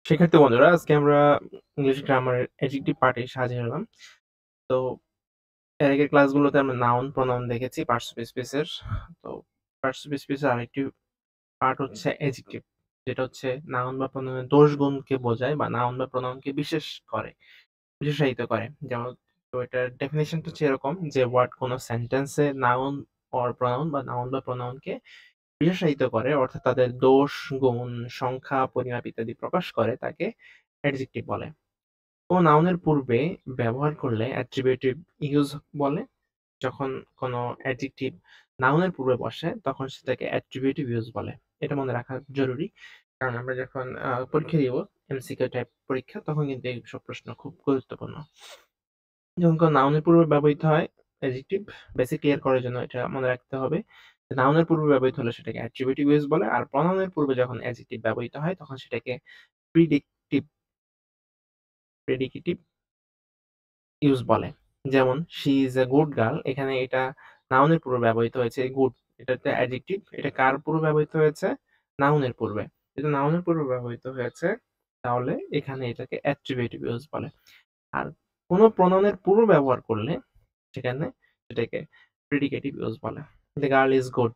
শিক্ষার্থী বন্ধুরা, আজকে আমরা ইংলিশ গ্রামারের অ্যাডজেক্টিভ পার্টে হাজির হলাম। তো এর আগের ক্লাসগুলোতে আমরা নাউন প্রনাউন দেখেছি পার্টসিপিয়েন্ট স্পেসের। তো পার্টসিপিয়েন্ট স্পেসের আরেকটি পার্ট হচ্ছে অ্যাডজেক্টিভ, যেটা হচ্ছে নাউন বা প্রনাউনের দোষ গুণকে বোঝায় বা নাউন বা প্রনাউনকে বিশেষায়িত করে। যেমন তো এটার ডেফিনিশনটা হচ্ছে এরকম যে ওয়ার্ড কোনো সেন্টেন্সে নাউন অর প্রনাউন বা নাউন বা প্রনাউনকে বিশেষায়িত করে, অর্থাৎ তাদের দোষ, গুণ, সংখ্যা, পরিমাপ ইত্যাদি প্রকাশ করে, তাকে অ্যাডজেক্টিভ বলে। কোনো নাউনের পূর্বে ব্যবহার করলে অ্যাট্রিবিউটিভ ইউজ বলে। যখন কোনো অ্যাডজেক্টিভ নাউনের পূর্বে বসে তখন সেটাকে অ্যাট্রিবিউটিভ ইউজ বলে। এটা মনে রাখা জরুরি। কারণ আমরা যখন পরীক্ষা দিব, এমসিকিউ টাইপ পরীক্ষা, তখন কিন্তু এইসব প্রশ্ন খুব গুরুত্বপূর্ণ। যখন কোনো নাউনের পূর্বে ব্যবহৃত হয় অ্যাডজেক্টিভ, বেসিক ক্লিয়ার করার জন্য এটা মনে রাখতে হবে। নাউনের পূর্বে ব্যবহৃত হলে সেটাকে অ্যাট্রিবিউটিভ ইউজ বলে, আর প্রনাউনের পূর্বে যখন অ্যাডজেক্টিভ ব্যবহৃত হয় তখন সেটাকে প্রিডিক্টিভ প্রেডিকেটিভ ইউজ বলে। যেমন she is a good girl, এখানে এটা নাউনের পূর্বে ব্যবহৃত হয়েছে গুড, এটা একটা অ্যাডজেক্টিভ। এটা কার পূর্বে ব্যবহৃত হয়েছে? নাউনের পূর্বে। এটা নাউনের পূর্বে ব্যবহৃত হয়েছে, তাহলে এখানে এটাকে অ্যাট্রিবিউটিভ ইউজ বলে। আর কোন প্রনাউনের পূর্বে ব্যবহার করলে সেখানে সেটাকে প্রেডিকেটিভ ইউজ বলে। The girl is good,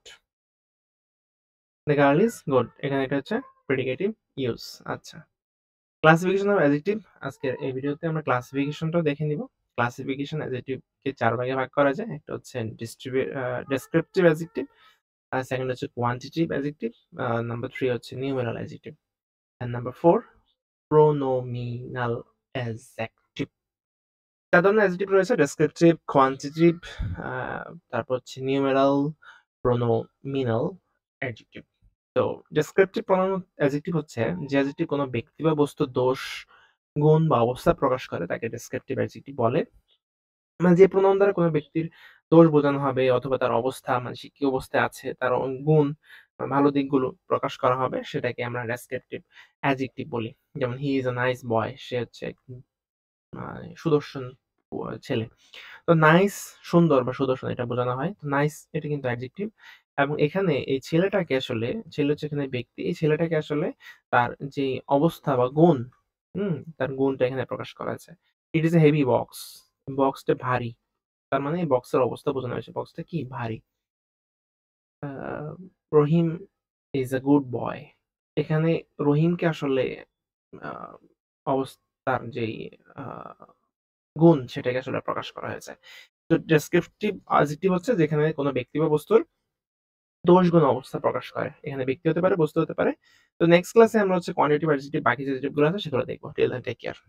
the girl is good, এখানে এটা হচ্ছে প্রেডিকেটিভ ইউজ। আচ্ছা, ক্লাসিফিকেশন অফ অ্যাডজেক্টিভ, আজকের এই ভিডিওতে আমরা ক্লাসিফিকেশনটাও দেখে নিব। ক্লাসিফিকেশন অ্যাডজেক্টিভকে ৪ ভাগে ভাগ করা যায়। একটা হচ্ছে ডেসক্রিপটিভ অ্যাডজেক্টিভ, আর সেকেন্ড হচ্ছে কোয়ান্টিটিভ অ্যাডজেক্টিভ, নাম্বার 3 হচ্ছে numeral adjective, and number 4 pronominal adjective. ৪ ধরনের অ্যাডজেক্টিভ রয়েছে: ডেসক্রিপটিভ, কোয়ান্টিটিভ, তারপর হচ্ছে নিউমেরাল, প্রোনোমিনাল অ্যাডজেক্টিভ। তো ডেসক্রিপটিভ প্রনাউন অ্যাডজেক্টিভ হচ্ছে যে অ্যাডজেক্টিভ কোনো ব্যক্তি বা বস্তুর দোষ, গুণ বা অবস্থা প্রকাশ করে তাকে ডেসক্রিপটিভ অ্যাডজেক্টিভ বলে। মানে যে প্রনাউন দ্বারা কোনো ব্যক্তির দোষ বোঝানো হবে অথবা তার অবস্থা, মানে সে কি অবস্থায় আছে, তার গুণ, ভালো দিকগুলো প্রকাশ করা হবে, সেটাকে আমরা ডেসক্রিপটিভ অ্যাডজেক্টিভ বলি। যেমন হি ইজ আ নাইস বয়, সে হচ্ছে সুদর্শন ছেলে। তো নাইস সুন্দর বা সুদর্শন এটা বোঝানো হয়। তো নাইস এটা কিন্তু অ্যাডজেক্টিভ, এবং এখানে এই ছেলেটাকে আসলে, ছেলে হচ্ছে এখানে ব্যক্তি, এই ছেলেটাকে আসলে তার যে অবস্থা বা গুণ, তার গুণটা এখানে প্রকাশ করা হয়েছে। It is a heavy box, বক্সটা ভারী। তার মানে এই বক্সের অবস্থা বোঝানো হয়েছে, বক্সটা কি ভারী। রহিম ইজ আ গুড বয়, এখানে রহিমকে আসলে আহ, অবস্থার যেই আহ, গুণ সেটাকে আসলে প্রকাশ করা হয়েছে। তো ডেসক্রিপটিভ অ্যাডজেক্টিভ হচ্ছে যেখানে কোনো ব্যক্তি বা বস্তুর দোষ গুণ অবস্থা প্রকাশ করে। এখানে ব্যক্তি হতে পারে, বস্তু হতে পারে। তো নেক্সট ক্লাসে আমরা হচ্ছে কোয়ান্টিটিভ অ্যাডজেক্টিভ, বাকি যে যেগুলো আছে সেগুলো দেখবো। Till then take care.